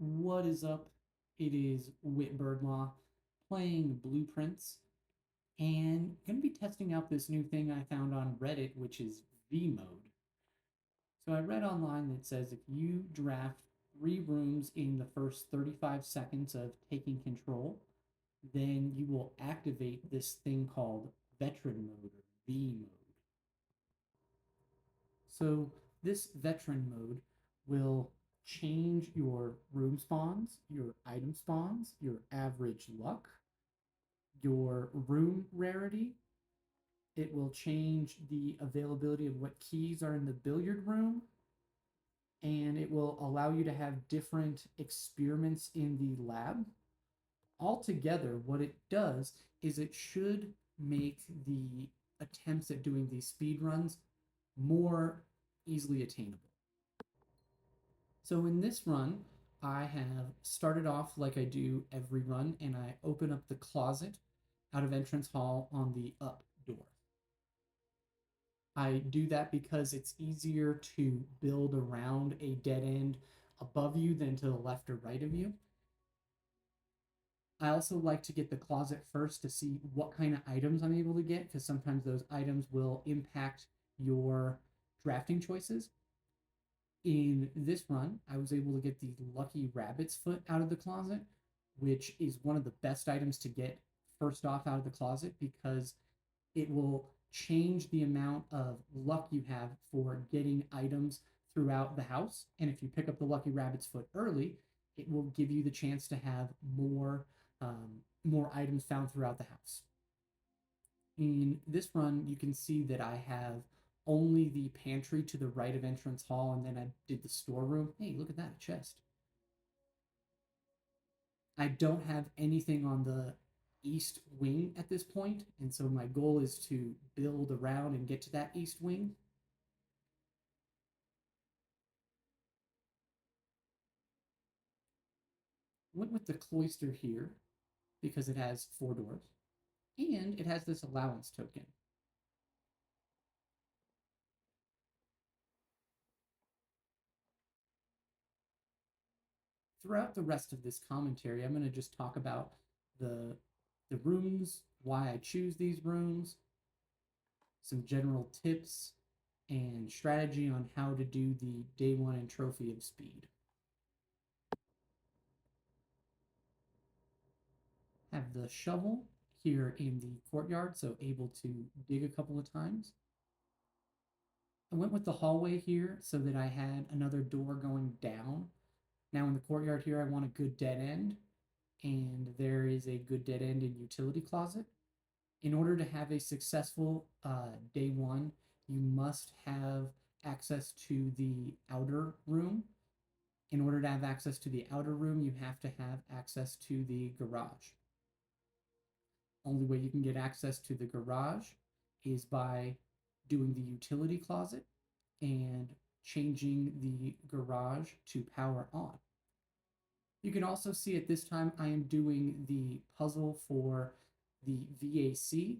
What is up? It is Whit Birdlaw playing Blueprints and going to be testing out this new thing I found on Reddit, which is V mode. So I read online that says if you draft 3 rooms in the first 35 seconds of taking control, then you will activate this thing called Veteran mode or V mode. So this Veteran mode will change your room spawns, your item spawns, your average luck, your room rarity. It will change the availability of what keys are in the billiard room, and it will allow you to have different experiments in the lab. Altogether, what it does is it should make the attempts at doing these speed runs more easily attainable. So in this run, I have started off like I do every run, and I open up the closet out of entrance hall on the up door. I do that because it's easier to build around a dead end above you than to the left or right of you. I also like to get the closet first to see what kind of items I'm able to get, because sometimes those items will impact your drafting choices. In this run, I was able to get the Lucky Rabbit's Foot out of the closet, which is one of the best items to get first off out of the closet because it will change the amount of luck you have for getting items throughout the house. And if you pick up the Lucky Rabbit's Foot early, it will give you the chance to have more items found throughout the house. In this run, you can see that I have only the pantry to the right of entrance hall, and then I did the storeroom. Hey, look at that, a chest. I don't have anything on the east wing at this point, and so my goal is to build around and get to that east wing. Went with the cloister here because it has 4 doors, and it has this allowance token. Throughout the rest of this commentary, I'm going to just talk about the rooms, why I choose these rooms, some general tips, and strategy on how to do the day one and trophy of speed. Have the shovel here in the courtyard, so able to dig a couple of times. I went with the hallway here so that I had another door going down. Now in the courtyard here, I want a good dead end, and there is a good dead end in utility closet. In order to have a successful day one, you must have access to the outer room. In order to have access to the outer room, you have to have access to the garage. Only way you can get access to the garage is by doing the utility closet and changing the garage to power on. You can also see at this time I am doing the puzzle for the VAC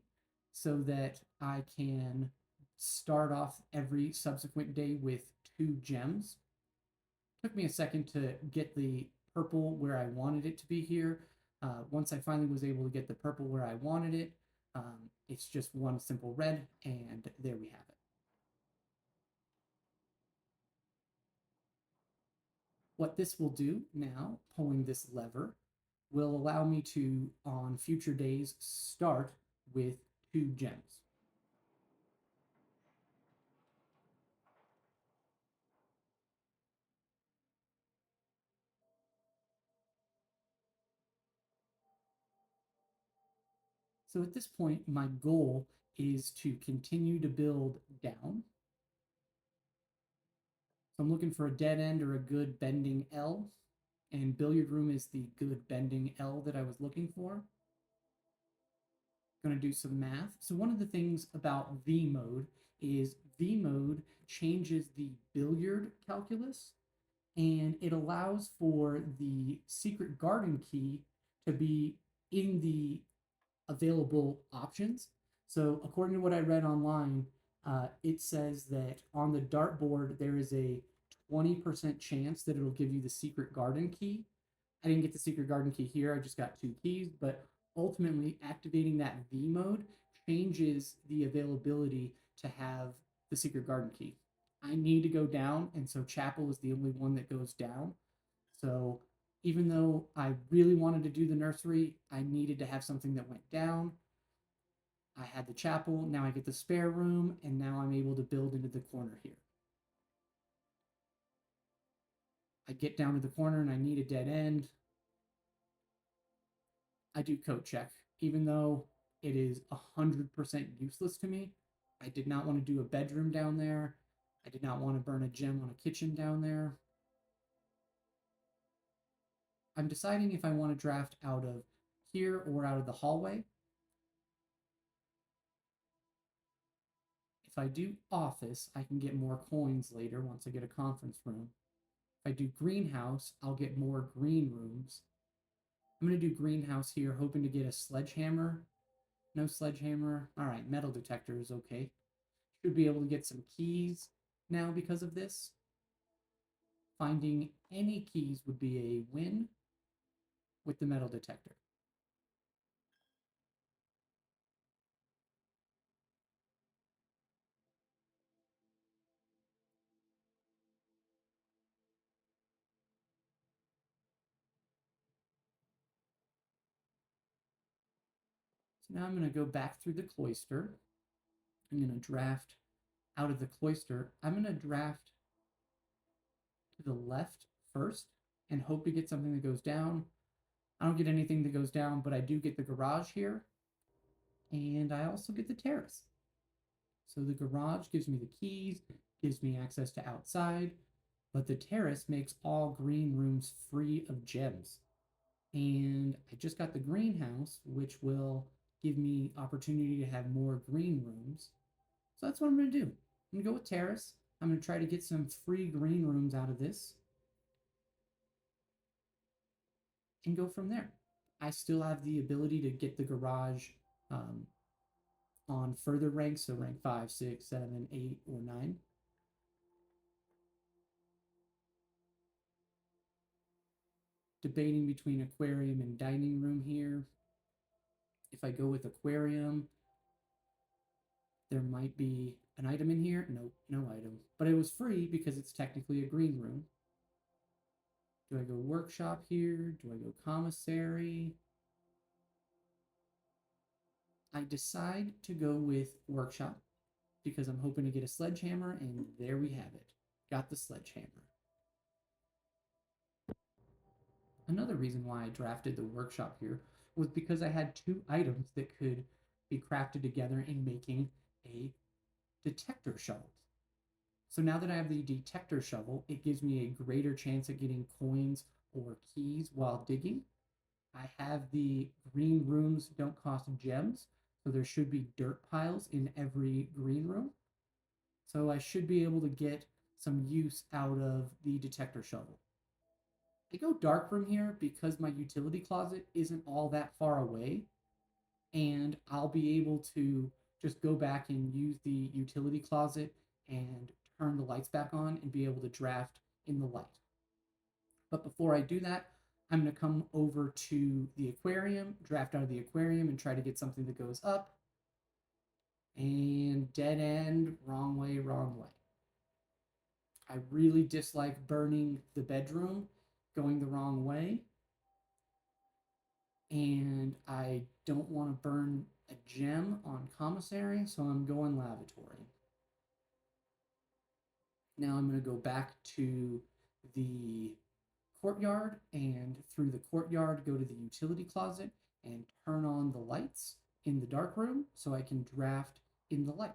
so that I can start off every subsequent day with 2 gems. Took me a second to get the purple where I wanted it to be here. Once I finally was able to get the purple where I wanted it, it's just one simple red, and there we have it. What this will do now, pulling this lever, will allow me to, on future days, start with 2 gems. So at this point, my goal is to continue to build down. So I'm looking for a dead end or a good bending L, and billiard room is the good bending L that I was looking for. Going to do some math. So one of the things about V mode is V mode changes the billiard calculus, and it allows for the secret garden key to be in the available options. So according to what I read online, it says that on the dartboard there is a 20% chance that it'll give you the secret garden key. I didn't get the secret garden key here, I just got 2 keys, but ultimately activating that V mode changes the availability to have the secret garden key. I need to go down, and so chapel is the only one that goes down. So even though I really wanted to do the nursery, I needed to have something that went down. I had the chapel, now I get the spare room, and now I'm able to build into the corner here. I get down to the corner and I need a dead end. I do code check, even though it is 100% useless to me. I did not want to do a bedroom down there. I did not want to burn a gem on a kitchen down there. I'm deciding if I want to draft out of here or out of the hallway. If I do office, I can get more coins later once I get a conference room. If I do greenhouse, I'll get more green rooms. I'm going to do greenhouse here, hoping to get a sledgehammer. No sledgehammer. All right, metal detector is okay. Should be able to get some keys now because of this. Finding any keys would be a win with the metal detector. So now I'm going to go back through the cloister. I'm going to draft out of the cloister. I'm going to draft to the left first and hope to get something that goes down. I don't get anything that goes down, but I do get the garage here. And I also get the terrace. So the garage gives me the keys, gives me access to outside, but the terrace makes all green rooms free of gems. And I just got the greenhouse, which will give me opportunity to have more green rooms. So that's what I'm going to do. I'm going to go with terrace. I'm going to try to get some free green rooms out of this and go from there. I still have the ability to get the garage on further ranks, so rank 5, 6, 7, 8, or 9. Debating between aquarium and dining room here. If I go with aquarium, there might be an item in here. Nope, no item. But it was free because it's technically a green room. Do I go workshop here? Do I go commissary? I decide to go with workshop because I'm hoping to get a sledgehammer, and there we have it. Got the sledgehammer. Another reason why I drafted the workshop here was because I had 2 items that could be crafted together in making a detector shovel. So now that I have the detector shovel, it gives me a greater chance at getting coins or keys while digging. I have the green rooms don't cost gems, so there should be dirt piles in every green room. So I should be able to get some use out of the detector shovel. I go dark room here because my utility closet isn't all that far away, and I'll be able to just go back and use the utility closet and turn the lights back on and be able to draft in the light. But before I do that, I'm going to come over to the aquarium, draft out of the aquarium, and try to get something that goes up. And dead end, wrong way, wrong way. I really dislike burning the bedroom, going the wrong way. And I don't want to burn a gem on commissary, so I'm going lavatory. Now I'm going to go back to the courtyard, and through the courtyard go to the utility closet and turn on the lights in the dark room so I can draft in the light.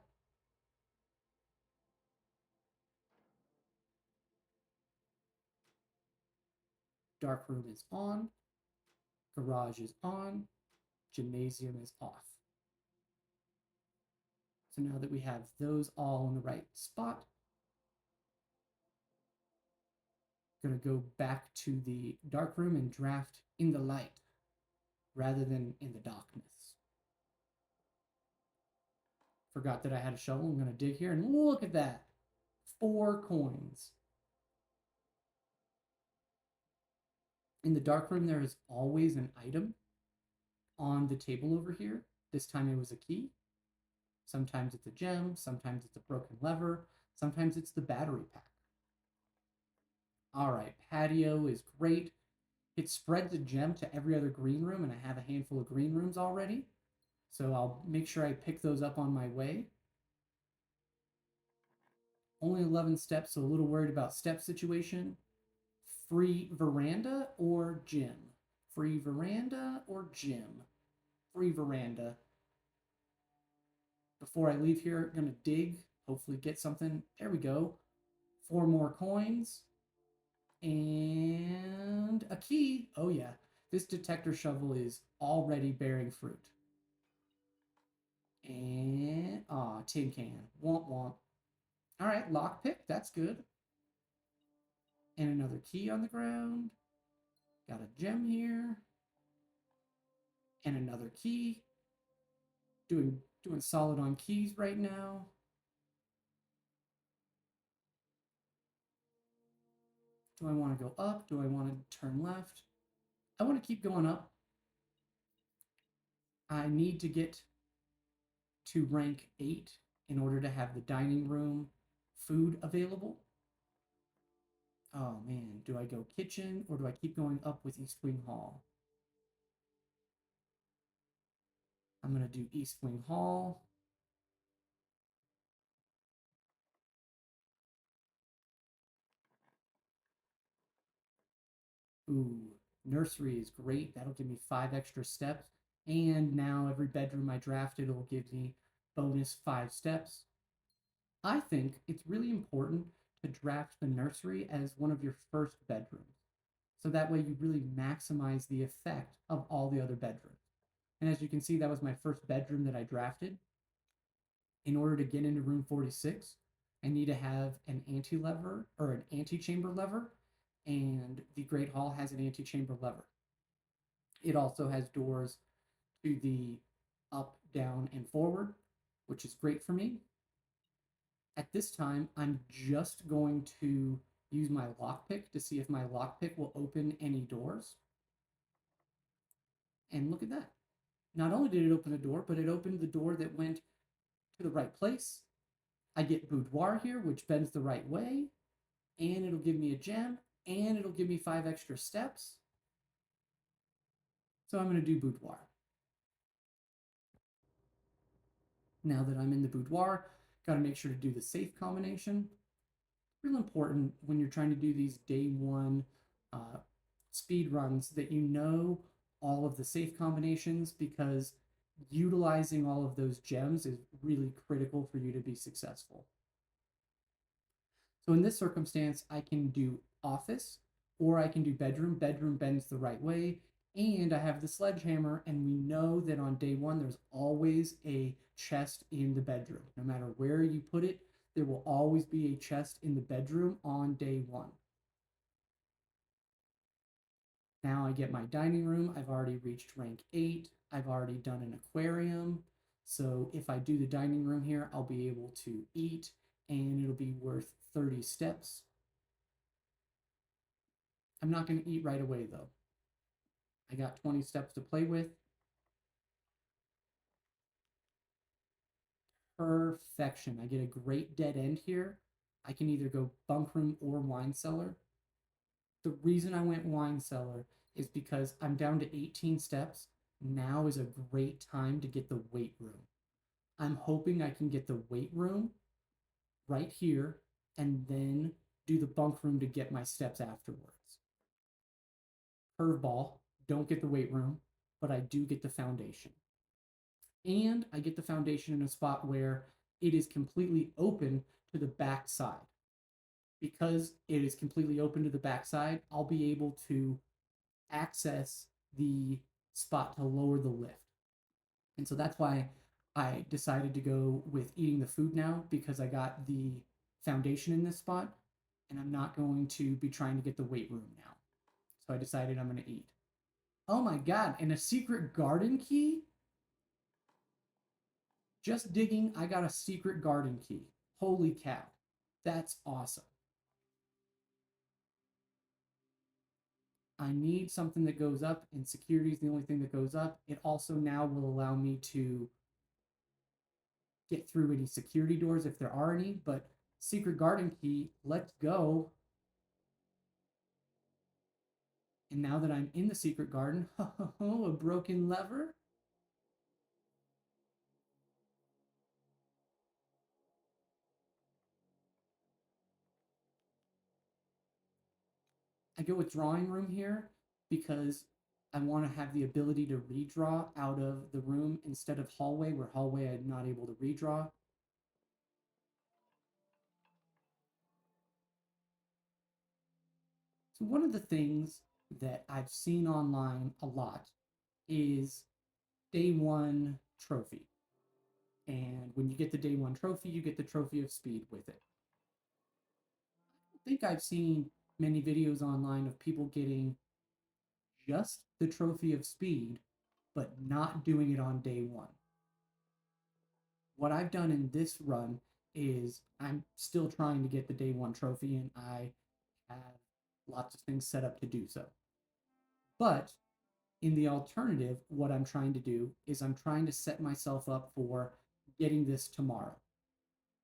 Dark room is on, garage is on, gymnasium is off. So now that we have those all in the right spot, I'm going to go back to the dark room and draft in the light rather than in the darkness. Forgot that I had a shovel. I'm going to dig here, and look at that. 4 coins. In the dark room, there is always an item on the table over here. This time it was a key. Sometimes it's a gem, sometimes it's a broken lever, sometimes it's the battery pack. All right, patio is great. It spreads a gem to every other green room, and I have a handful of green rooms already. So I'll make sure I pick those up on my way. Only 11 steps, so a little worried about step situation. Free veranda or gym? Free veranda or gym? Free veranda. Before I leave here, I'm going to dig, hopefully get something. There we go. 4 more coins. And a key. Oh, yeah. This detector shovel is already bearing fruit. And, tin can. Womp womp. All right, lockpick. That's good. And another key on the ground. Got a gem here. And another key. Doing solid on keys right now. Do I want to go up? Do I want to turn left? I want to keep going up. I need to get to rank 8 in order to have the dining room food available. Oh man, do I go kitchen or do I keep going up with East Wing Hall? I'm going to do East Wing Hall. Ooh, nursery is great. That'll give me 5 extra steps. And now every bedroom I drafted will give me bonus 5 steps. I think it's really important to draft the nursery as one of your first bedrooms. So that way you really maximize the effect of all the other bedrooms. And as you can see, that was my first bedroom that I drafted. In order to get into room 46, I need to have an anti-lever or an antechamber lever, and the Great Hall has an antechamber lever. It also has doors to the up, down, and forward, which is great for me. At this time, I'm just going to use my lockpick to see if my lockpick will open any doors. And look at that. Not only did it open a door, but it opened the door that went to the right place. I get boudoir here, which bends the right way, and it'll give me a gem, and it'll give me 5 extra steps. So I'm going to do boudoir. Now that I'm in the boudoir, got to make sure to do the safe combination. Real important when you're trying to do these day 1 speed runs that you know all of the safe combinations, because utilizing all of those gems is really critical for you to be successful. So in this circumstance, I can do office or I can do bedroom. Bedroom bends the right way. And I have the sledgehammer, and we know that on day 1, there's always a chest in the bedroom. No matter where you put it, there will always be a chest in the bedroom on day 1. Now I get my dining room. I've already reached rank 8. I've already done an aquarium. So if I do the dining room here, I'll be able to eat, and it'll be worth 30 steps. I'm not going to eat right away, though. I got 20 steps to play with. Perfection. I get a great dead end here. I can either go bunk room or wine cellar. The reason I went wine cellar is because I'm down to 18 steps. Now is a great time to get the weight room. I'm hoping I can get the weight room right here and then do the bunk room to get my steps afterwards. Curveball, don't get the weight room, but I do get the foundation. And I get the foundation in a spot where it is completely open to the back side. Because it is completely open to the back side, I'll be able to access the spot to lower the lift. And so that's why I decided to go with eating the food now, because I got the foundation in this spot and I'm not going to be trying to get the weight room now. So I decided I'm going to eat. Oh my God, and a secret garden key? Just digging, I got a secret garden key. Holy cow. That's awesome. I need something that goes up, and security is the only thing that goes up. It also now will allow me to get through any security doors if there are any, but secret garden key, let's go. And now that I'm in the secret garden, a broken lever. I go with drawing room here because I want to have the ability to redraw out of the room instead of hallway, where hallway I'm not able to redraw. So one of the things that I've seen online a lot is day one trophy. And when you get the day one trophy, you get the trophy of speed with it. I think I've seen many videos online of people getting just the trophy of speed, but not doing it on day one. What I've done in this run is I'm still trying to get the day one trophy, and I have lots of things set up to do so. But in the alternative, what I'm trying to do is I'm trying to set myself up for getting this tomorrow.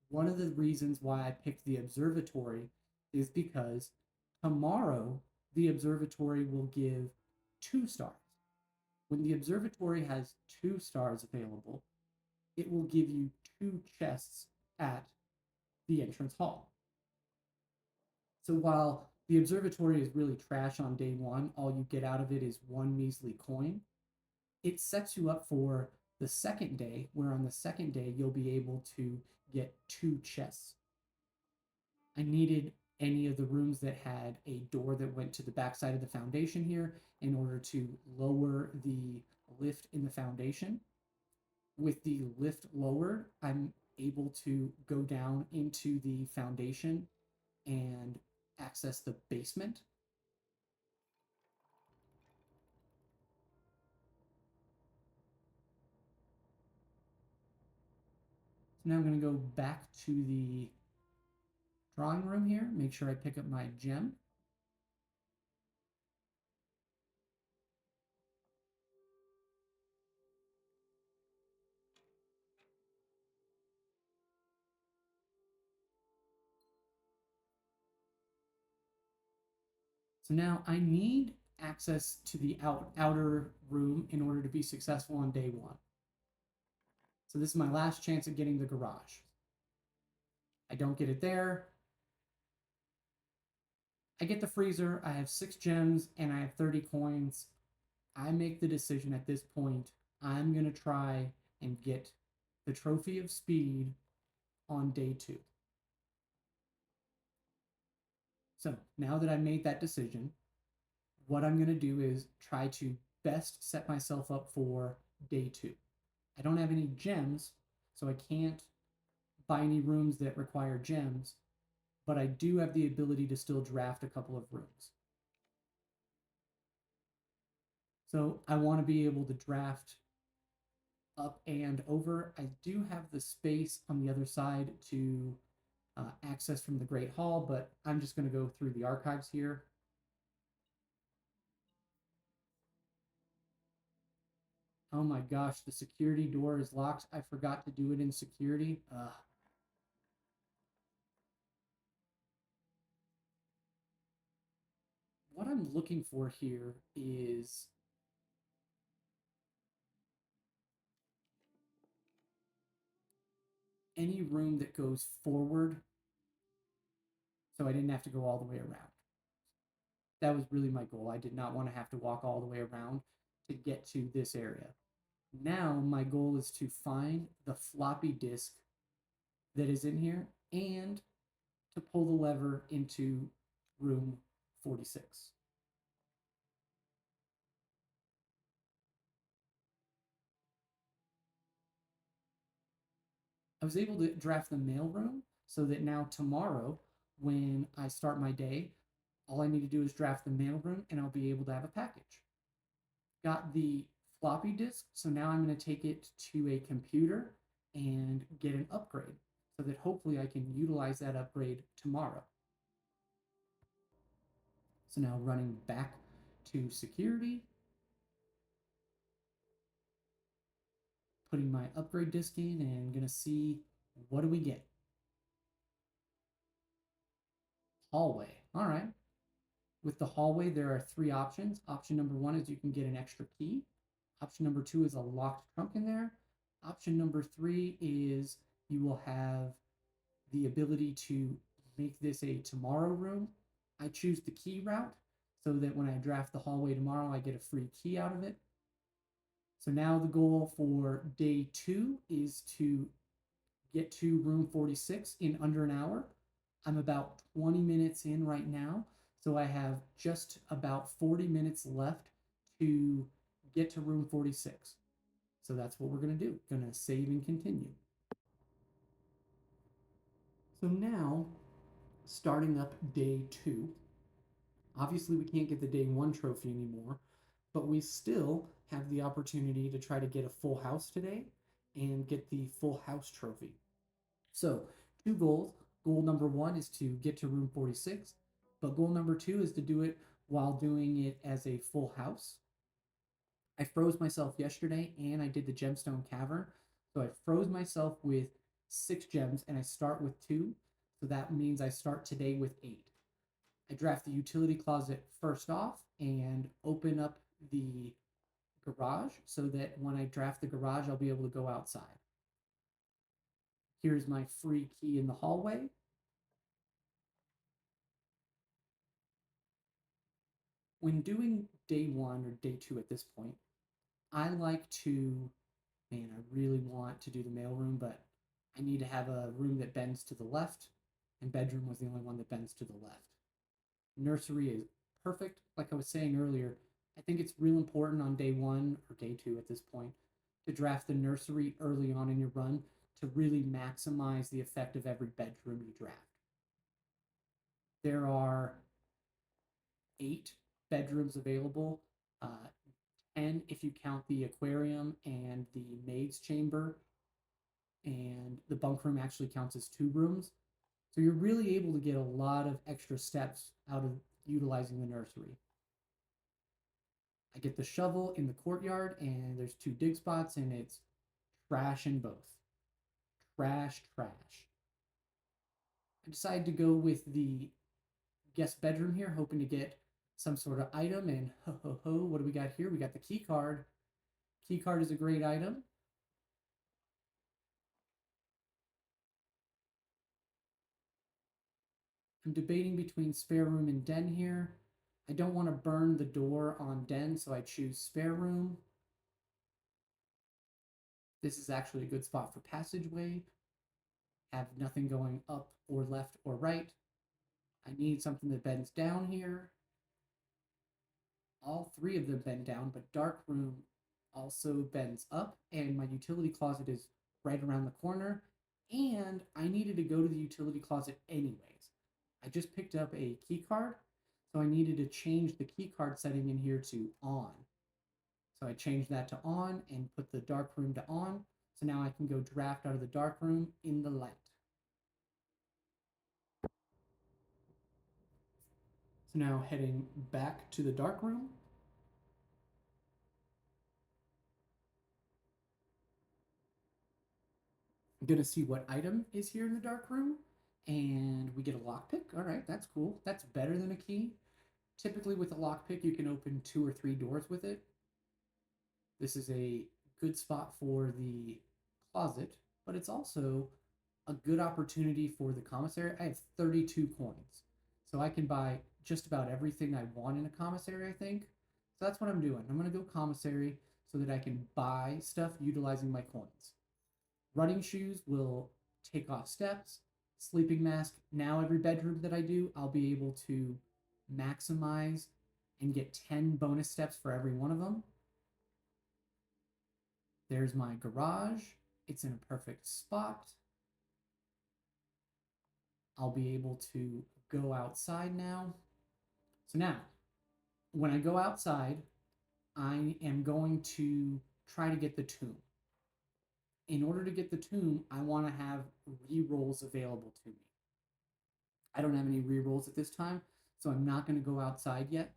One of the reasons why I picked the observatory is because tomorrow the observatory will give 2 stars. When the observatory has 2 stars available, it will give you 2 chests at the entrance hall. So while the observatory is really trash on day one, all you get out of it is 1 measly coin, it sets you up for the second day, where on the second day you'll be able to get 2 chests. I needed any of the rooms that had a door that went to the backside of the foundation here in order to lower the lift in the foundation. With the lift lowered, I'm able to go down into the foundation and access the basement. So now I'm going to go back to the drawing room here, make sure I pick up my gem. So now I need access to the outer room in order to be successful on day one. So this is my last chance at getting the garage. I don't get it there. I get the freezer. I have 6 gems and I have 30 coins. I make the decision at this point. I'm going to try and get the trophy of speed on day 2. So now that I made that decision, what I'm going to do is try to best set myself up for day 2. I don't have any gems, so I can't buy any rooms that require gems, but I do have the ability to still draft a couple of rooms. So I want to be able to draft up and over. I do have the space on the other side to access from the Great Hall, but I'm just going to go through the archives here. Oh my gosh, the security door is locked. I forgot to do it in security. What I'm looking for here is any room that goes forward so I didn't have to go all the way around. That was really my goal. I did not want to have to walk all the way around to get to this area. Now my goal is to find the floppy disk that is in here and to pull the lever into room 46. I was able to draft the mailroom so that now tomorrow, when I start my day, all I need to do is draft the mailroom and I'll be able to have a package. Got the floppy disk, so now I'm going to take it to a computer and get an upgrade so that hopefully I can utilize that upgrade tomorrow. So now running back to security, putting my upgrade disc in and gonna see what do we get. Hallway. All right. With the hallway, there are three options. Option number one is you can get an extra key. Option number two is a locked trunk in there. Option number three is you will have the ability to make this a tomorrow room. I choose the key route so that when I draft the hallway tomorrow, I get a free key out of it. So now the goal for day 2 is to get to room 46 in under an hour. I'm about 20 minutes in right now, so I have just about 40 minutes left to get to room 46. So that's what we're going to do. Going to save and continue. So now, starting up day 2, obviously we can't get the day 1 trophy anymore, but we still have the opportunity to try to get a full house today and get the full house trophy. So, two goals. Goal number 1 is to get to room 46, but goal number 2 is to do it while doing it as a full house. I froze myself yesterday and I did the gemstone cavern. So I froze myself with 6 gems and I start with 2. So that means I start today with 8. I draft the utility closet first off and open up the garage so that when I draft the garage, I'll be able to go outside. Here's my free key in the hallway. When doing day 1 or day 2 at this point, I like to, man, I really want to do the mailroom, but I need to have a room that bends to the left, and bedroom was the only one that bends to the left. Nursery is perfect. Like I was saying earlier, I think it's real important on day 1 or day 2 at this point to draft the nursery early on in your run to really maximize the effect of every bedroom you draft. There are 8 bedrooms available, 10 if you count the aquarium and the maid's chamber, and the bunk room actually counts as 2 rooms. So you're really able to get a lot of extra steps out of utilizing the nursery. I get the shovel in the courtyard, and there's 2 dig spots, and it's trash in both. Trash, trash. I decided to go with the guest bedroom here, hoping to get some sort of item, and ho ho ho, what do we got here? We got the key card. Key card is a great item. I'm debating between spare room and den here. I don't want to burn the door on den, so I choose spare room. This is actually a good spot for passageway. Have nothing going up or left or right. I need something that bends down here. All 3 of them bend down, but dark room also bends up, and my utility closet is right around the corner, and I needed to go to the utility closet anyways. I just picked up a key card, so I needed to change the key card setting in here to on. So I changed that to on and put the dark room to on, so now I can go draft out of the dark room in the light. So now heading back to the dark room. I'm gonna see what item is here in the dark room, and we get a lockpick. All right, that's cool. That's better than a key. Typically with a lockpick, you can open 2 or 3 doors with it. This is a good spot for the closet, but it's also a good opportunity for the commissary. I have 32 coins, so I can buy just about everything I want in a commissary, I think. So that's what I'm doing. I'm going to go commissary so that I can buy stuff utilizing my coins. Running shoes will take off steps. Sleeping mask, now every bedroom that I do, I'll be able to maximize and get 10 bonus steps for every one of them. There's my garage. It's in a perfect spot. I'll be able to go outside now. So now, when I go outside, I am going to try to get the tomb. In order to get the tomb, I want to have rerolls available to me. I don't have any rerolls at this time, so I'm not going to go outside yet.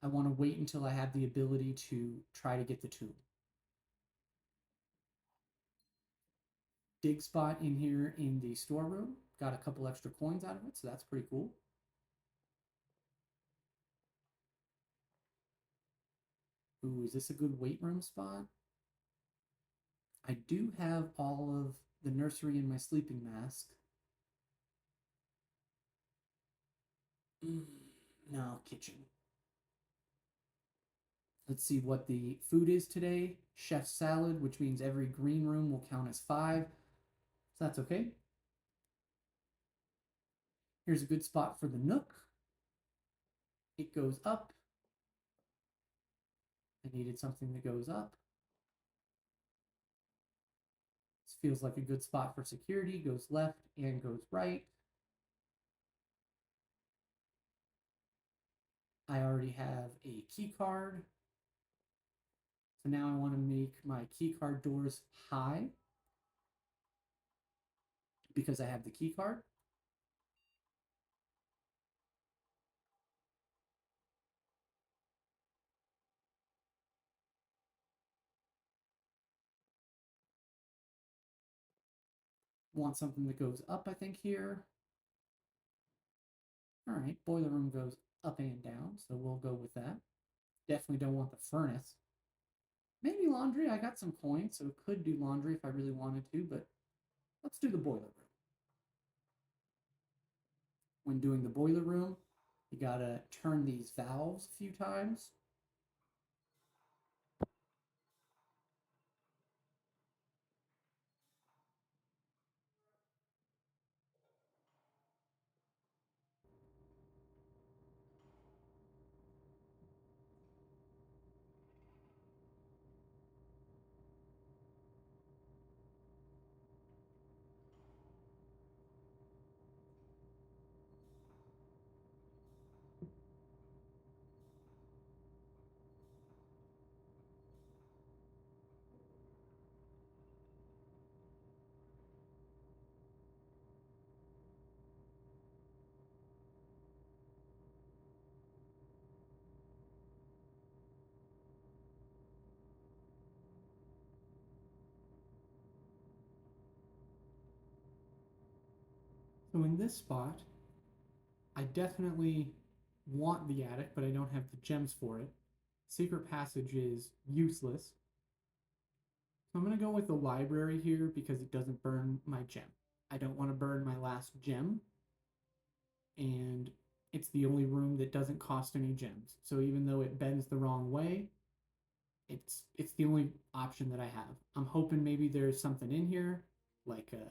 I want to wait until I have the ability to try to get the tool. Dig spot in here in the storeroom. Got a couple extra coins out of it, so that's pretty cool. Ooh, is this a good weight room spot? I do have all of the nursery in my sleeping mask. No, kitchen. Let's see what the food is today. Chef's salad, which means every green room will count as 5. So that's okay. Here's a good spot for the nook. It goes up. I needed something that goes up. This feels like a good spot for security. Goes left and goes right. I already have a key card. So now I want to make my key card doors high because I have the key card. Want something that goes up, I think, here. All right, boiler room goes up and down, so we'll go with that. Definitely don't want the furnace. Maybe laundry. I got some coins, so could do laundry if I really wanted to, but let's do the boiler room. When doing the boiler room, you gotta turn these valves a few times. So in this spot, I definitely want the attic, but I don't have the gems for it. Secret passage is useless. So I'm going to go with the library here because it doesn't burn my gem. I don't want to burn my last gem, and it's the only room that doesn't cost any gems. So even though it bends the wrong way, it's the only option that I have. I'm hoping maybe there's something in here, like a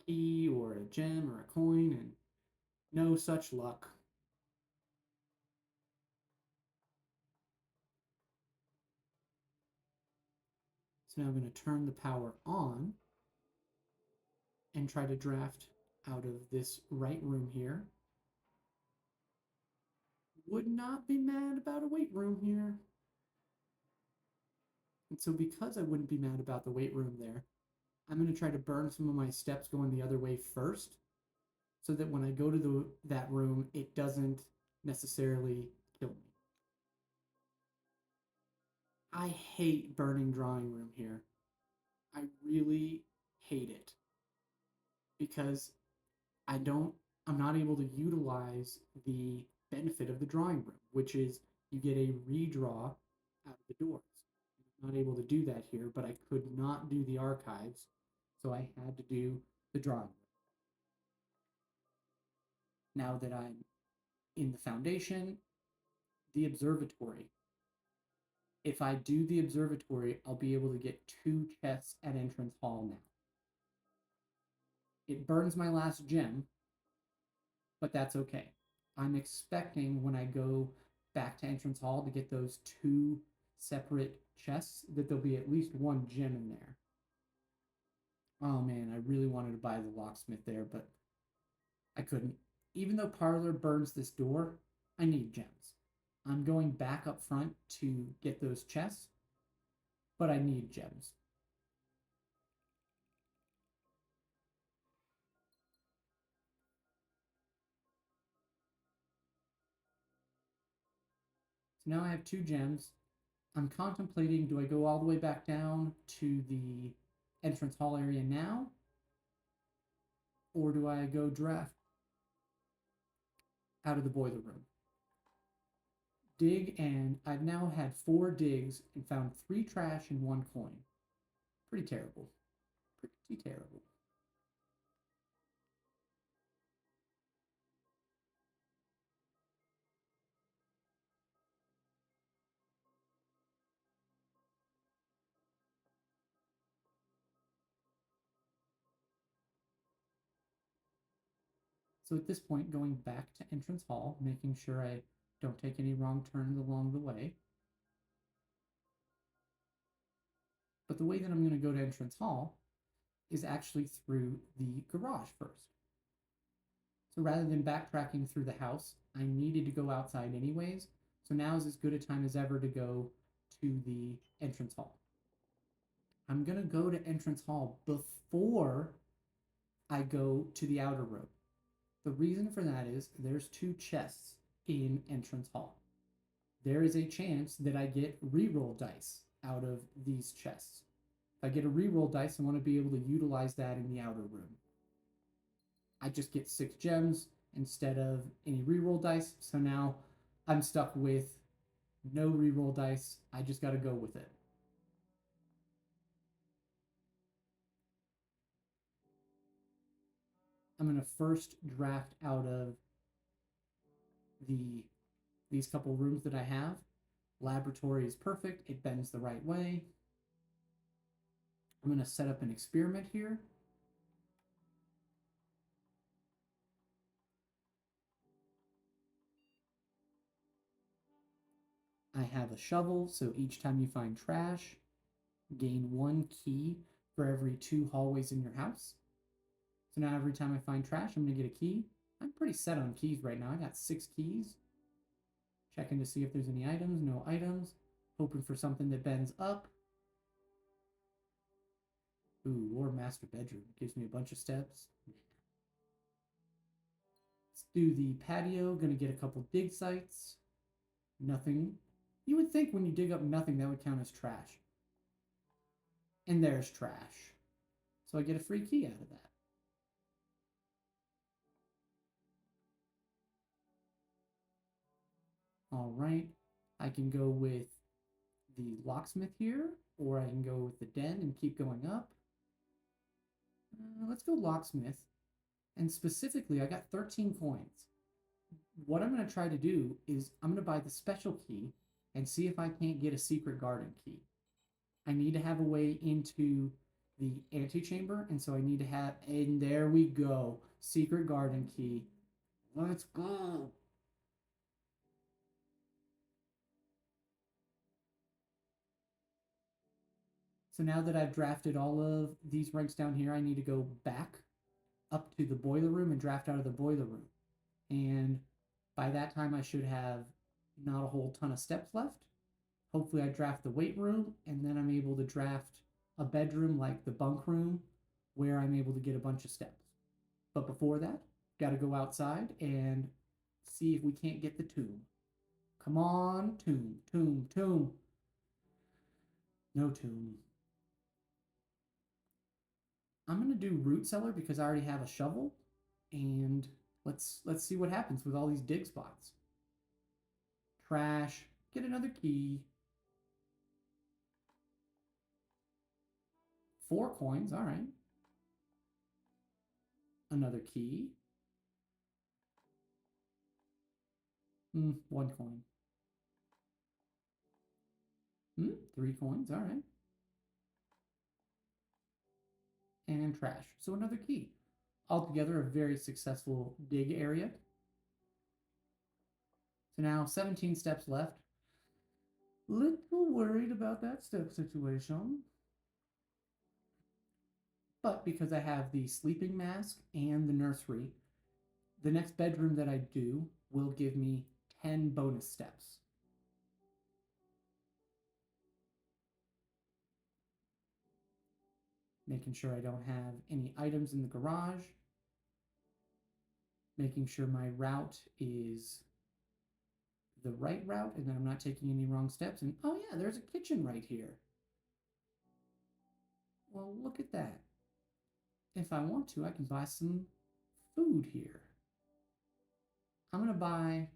key or a gem or a coin, and no such luck. So now I'm going to turn the power on and try to draft out of this right room here. Would not be mad about a weight room here. And so because I wouldn't be mad about the weight room there, I'm going to try to burn some of my steps going the other way first, so that when I go to that room, it doesn't necessarily kill me. I hate burning drawing room here. I really hate it because I don't I'm not able to utilize the benefit of the drawing room, which is you get a redraw out of the doors. I'm not able to do that here, but I could not do the archives, so I had to do the drawing room. Now that I'm in the foundation, the observatory. If I do the observatory, I'll be able to get 2 chests at entrance hall now. It burns my last gem, but that's okay. I'm expecting when I go back to entrance hall to get those 2 separate chests that there'll be at least 1 gem in there. Oh man, I really wanted to buy the locksmith there, but I couldn't. Even though Parlor burns this door, I need gems. I'm going back up front to get those chests, but I need gems. So now I have 2 gems. I'm contemplating, do I go all the way back down to the entrance hall area now? Or do I go draft out of the boiler room? Dig, and I've now had 4 digs and found 3 trash and 1 coin. Pretty terrible. Pretty terrible. So at this point, going back to entrance hall, making sure I don't take any wrong turns along the way. But the way that I'm going to go to entrance hall is actually through the garage first. So rather than backtracking through the house, I needed to go outside anyways. So now is as good a time as ever to go to the entrance hall. I'm going to go to entrance hall before I go to the outer room. The reason for that is there's 2 chests in entrance hall. There is a chance that I get reroll dice out of these chests. If I get a reroll dice, I want to be able to utilize that in the outer room. I just get 6 gems instead of any reroll dice, so now I'm stuck with no reroll dice. I just got to go with it. I'm going to first draft out of these couple rooms that I have. Laboratory is perfect. It bends the right way. I'm going to set up an experiment here. I have a shovel, so each time you find trash, gain 1 key for every 2 hallways in your house. So now every time I find trash, I'm going to get a key. I'm pretty set on keys right now. I got 6 keys. Checking to see if there's any items. No items. Hoping for something that bends up. Ooh, or master bedroom. Gives me a bunch of steps. Let's do the patio. Gonna get a couple dig sites. Nothing. You would think when you dig up nothing, that would count as trash. And there's trash. So I get a free key out of that. All right. I can go with the locksmith here, or I can go with the den and keep going up. Let's go locksmith. And specifically, I got 13 coins. What I'm going to try to do is I'm going to buy the special key and see if I can't get a secret garden key. I need to have a way into the antechamber, and so I need to have, and there we go, secret garden key. Let's go. So now that I've drafted all of these ranks down here, I need to go back up to the boiler room and draft out of the boiler room. And by that time, I should have not a whole ton of steps left. Hopefully I draft the weight room, and then I'm able to draft a bedroom like the bunk room where I'm able to get a bunch of steps. But before that, got to go outside and see if we can't get the tomb. Come on, tomb, tomb, tomb. No tomb. I'm going to do root cellar because I already have a shovel, and let's see what happens with all these dig spots. Trash, get another key. 4 coins, all right. Another key. 1 coin. 3 coins, all right. And trash. So another key. Altogether, a very successful dig area. So now 17 steps left. Little worried about that step situation. But because I have the sleeping mask and the nursery, the next bedroom that I do will give me 10 bonus steps. Making sure I don't have any items in the garage. Making sure my route is the right route and that I'm not taking any wrong steps. And oh yeah, there's a kitchen right here. Well, look at that. If I want to, I can buy some food here. I'm going to buy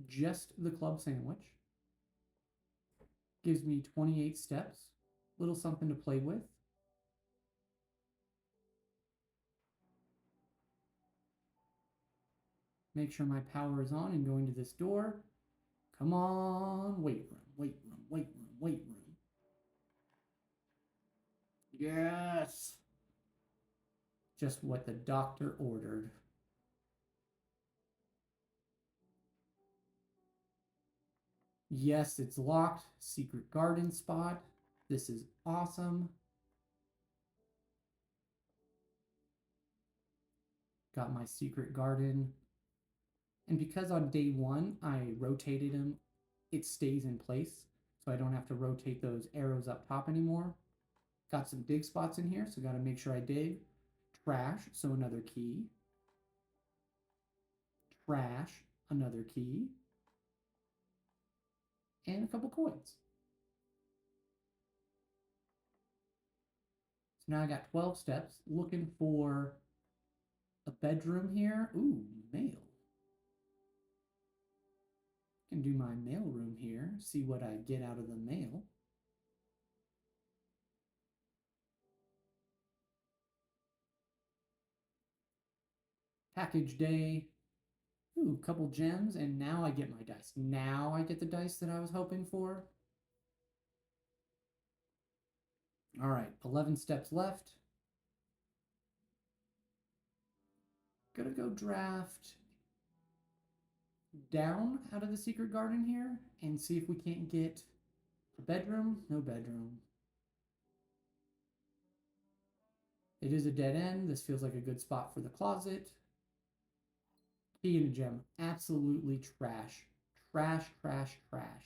just the club sandwich. Gives me 28 steps. Little something to play with. Make sure my power is on and going to this door. Come on, weight room, weight room, weight room, weight room. Yes! Just what the doctor ordered. Yes, it's locked. Secret garden spot. This is awesome. Got my secret garden. And because on day one I rotated him, it stays in place. So I don't have to rotate those arrows up top anymore. Got some dig spots in here, so got to make sure I dig. Trash, so another key. Trash, another key. And a couple coins. So now I got 12 steps. Looking for a bedroom here. Ooh, mail. Can do my mail room here. See what I get out of the mail. Package day. Ooh, couple gems, and now I get my dice. Now I get the dice that I was hoping for. All right, 11 steps left. Gonna go draft down out of the secret garden here and see if we can't get a bedroom. No bedroom. It is a dead end. This feels like a good spot for the closet. Key and a gem. Absolutely trash. Trash, trash, trash.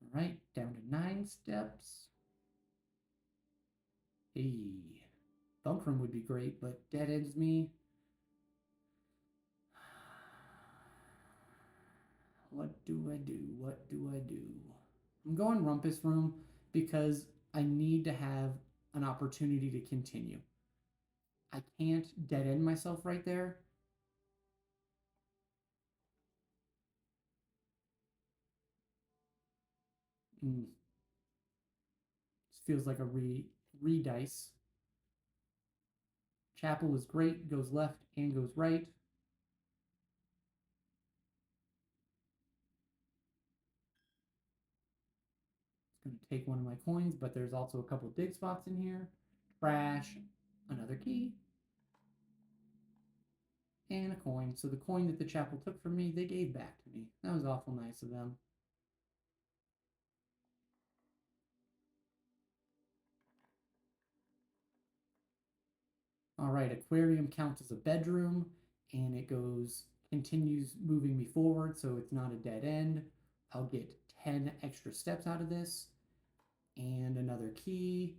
All right, down to 9 steps. Hey, bunk room would be great, but dead ends me. What do I do? What do I do? I'm going rumpus room because I need to have an opportunity to continue. I can't dead end myself right there. This feels like a re-dice. Chapel is great, goes left and goes right. It's going to take one of my coins, but there's also a couple dig spots in here. Trash, another key, and a coin. So the coin that the chapel took from me, they gave back to me. That was awful nice of them. All right, aquarium counts as a bedroom, and it continues moving me forward, so it's not a dead end. I'll get 10 extra steps out of this, and another key,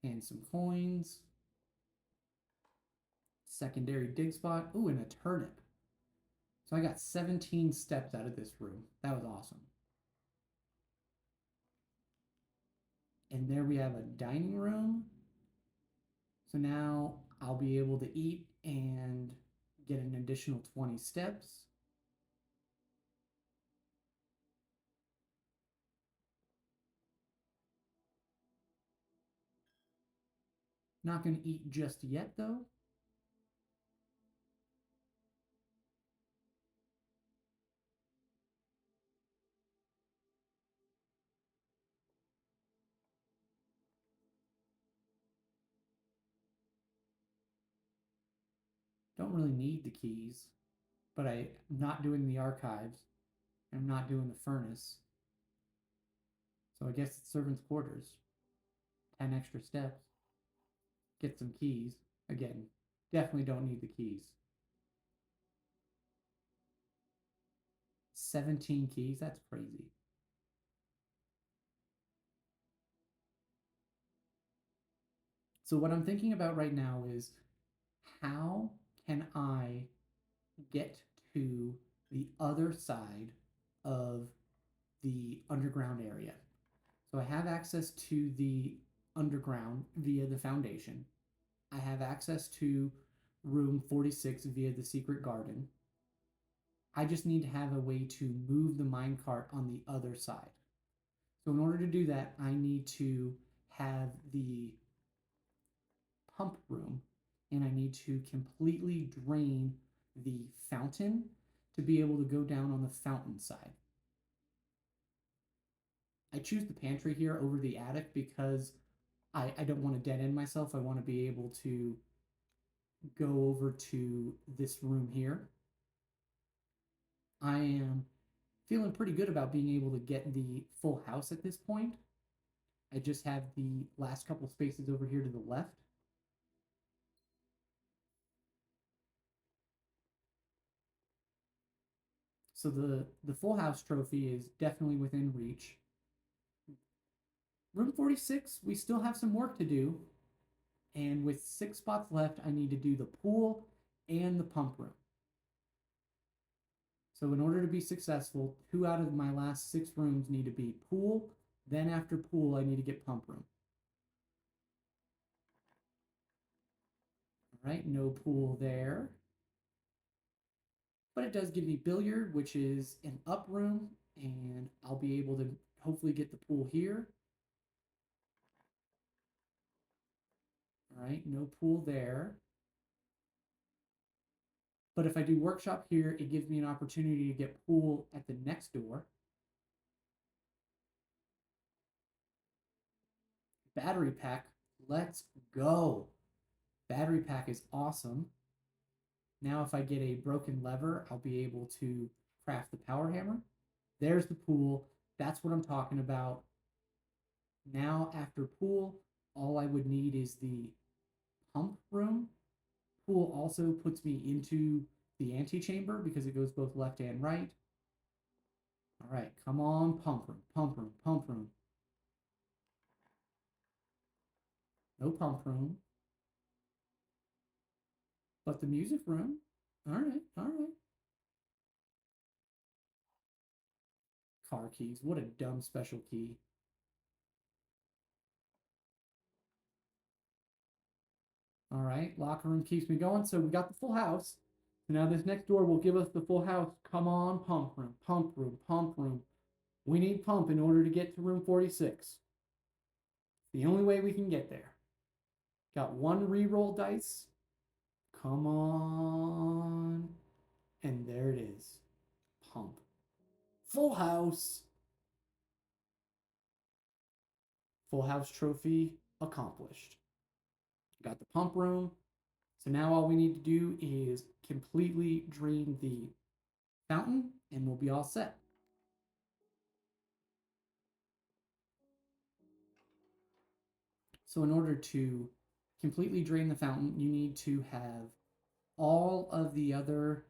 and some coins. Secondary dig spot. Ooh, and a turnip. So I got 17 steps out of this room. That was awesome. And there we have a dining room. So now I'll be able to eat and get an additional 20 steps. Not going to eat just yet, though. Don't really need the keys, but I'm not doing the archives. I'm not doing the furnace. So I guess it's servant's quarters. 10 extra steps. Get some keys. Again, definitely don't need the keys. 17 keys? That's crazy. So what I'm thinking about right now is how can I get to the other side of the underground area? So I have access to the underground via the foundation. I have access to room 46 via the secret garden. I just need to have a way to move the minecart on the other side. So in order to do that, I need to have the pump room, and I need to completely drain the fountain to be able to go down on the fountain side. I choose the pantry here over the attic because I don't want to dead end myself. I want to be able to go over to this room here. I am feeling pretty good about being able to get the full house at this point. I just have the last couple spaces over here to the left. So the full house trophy is definitely within reach. Room 46, we still have some work to do. And with 6 spots left, I need to do the pool and the pump room. So in order to be successful, 2 out of my last 6 rooms need to be pool. Then after pool, I need to get pump room. All right, no pool there. But it does give me billiard, which is an up room, and I'll be able to hopefully get the pool here. All right, no pool there. But if I do workshop here, it gives me an opportunity to get pool at the next door. Battery pack, let's go. Battery pack is awesome. Now if I get a broken lever, I'll be able to craft the power hammer. There's the pool. That's what I'm talking about. Now after pool, all I would need is the pump room. Pool also puts me into the antechamber because it goes both left and right. All right, come on, pump room, pump room, pump room. No pump room. But the music room. All right, all right. Car keys. What a dumb special key. All right, locker room keeps me going. So we got the full house. So now this next door will give us the full house. Come on, pump room, pump room, pump room. We need pump in order to get to room 46. The only way we can get there. Got 1 reroll dice. Come on. And there it is. Pump. Full house. Full house trophy accomplished. Got the pump room. So now all we need to do is completely drain the fountain and we'll be all set. So in order to completely drain the fountain, you need to have all of the other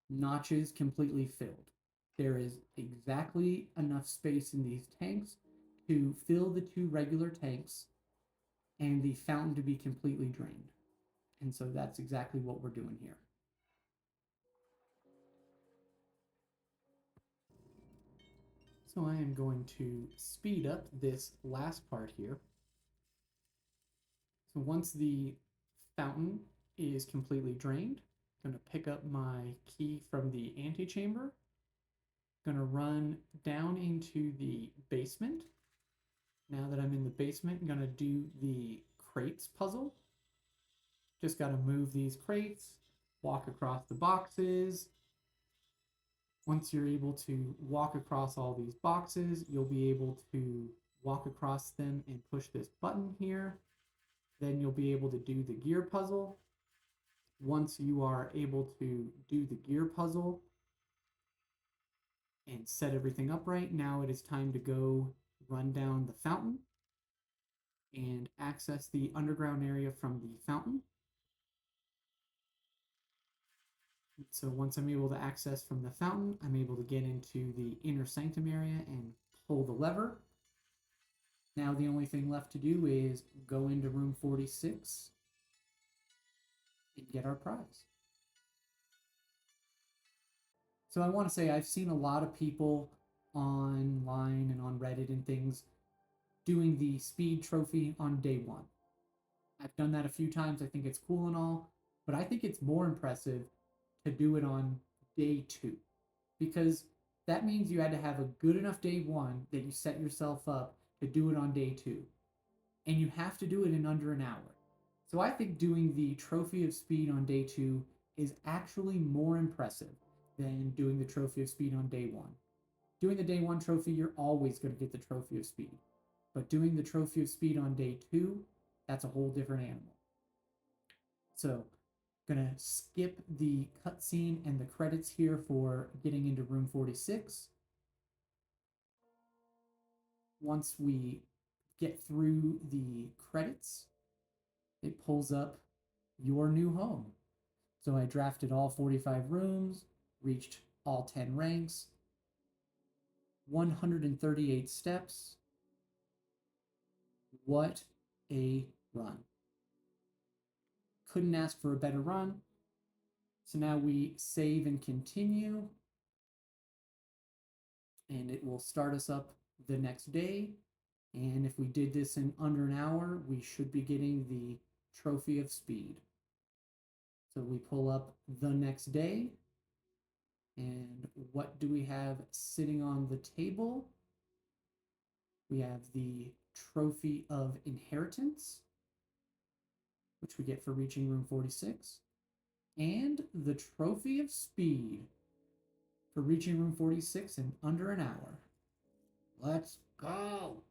notches completely filled. There is exactly enough space in these tanks to fill the 2 regular tanks and the fountain to be completely drained. And so that's exactly what we're doing here. So I am going to speed up this last part here. So once the fountain is completely drained, I'm going to pick up my key from the antechamber. I'm going to run down into the basement. Now that I'm in the basement, I'm going to do the crates puzzle. Just got to move these crates, walk across the boxes. Once you're able to walk across all these boxes, you'll be able to walk across them and push this button here. Then you'll be able to do the gear puzzle. Once you are able to do the gear puzzle and set everything up right, now it is time to go run down the fountain and access the underground area from the fountain. So once I'm able to access from the fountain, I'm able to get into the inner sanctum area and pull the lever. Now the only thing left to do is go into room 46 and get our prize. So I want to say I've seen a lot of people online and on Reddit and things doing the speed trophy on day one. I've done that a few times. I think it's cool and all, but I think it's more impressive to do it on day two because that means you had to have a good enough day one that you set yourself up to do it on day two. And you have to do it in under an hour. So I think doing the Trophy of Speed on day two is actually more impressive than doing the Trophy of Speed on day one. Doing the day one trophy, you're always going to get the Trophy of Speed. But doing the Trophy of Speed on day two, that's a whole different animal. So, gonna skip the cutscene and the credits here for getting into room 46. Once we get through the credits, it pulls up your new home. So I drafted all 45 rooms, reached all 10 ranks, 138 steps. What a run. Couldn't ask for a better run. So now we save and continue. And it will start us up the next day. And if we did this in under an hour, we should be getting the Trophy of Speed. So we pull up the next day. And what do we have sitting on the table? We have the Trophy of Inheritance, which we get for reaching room 46, and the Trophy of Speed for reaching room 46 in under an hour. Let's go!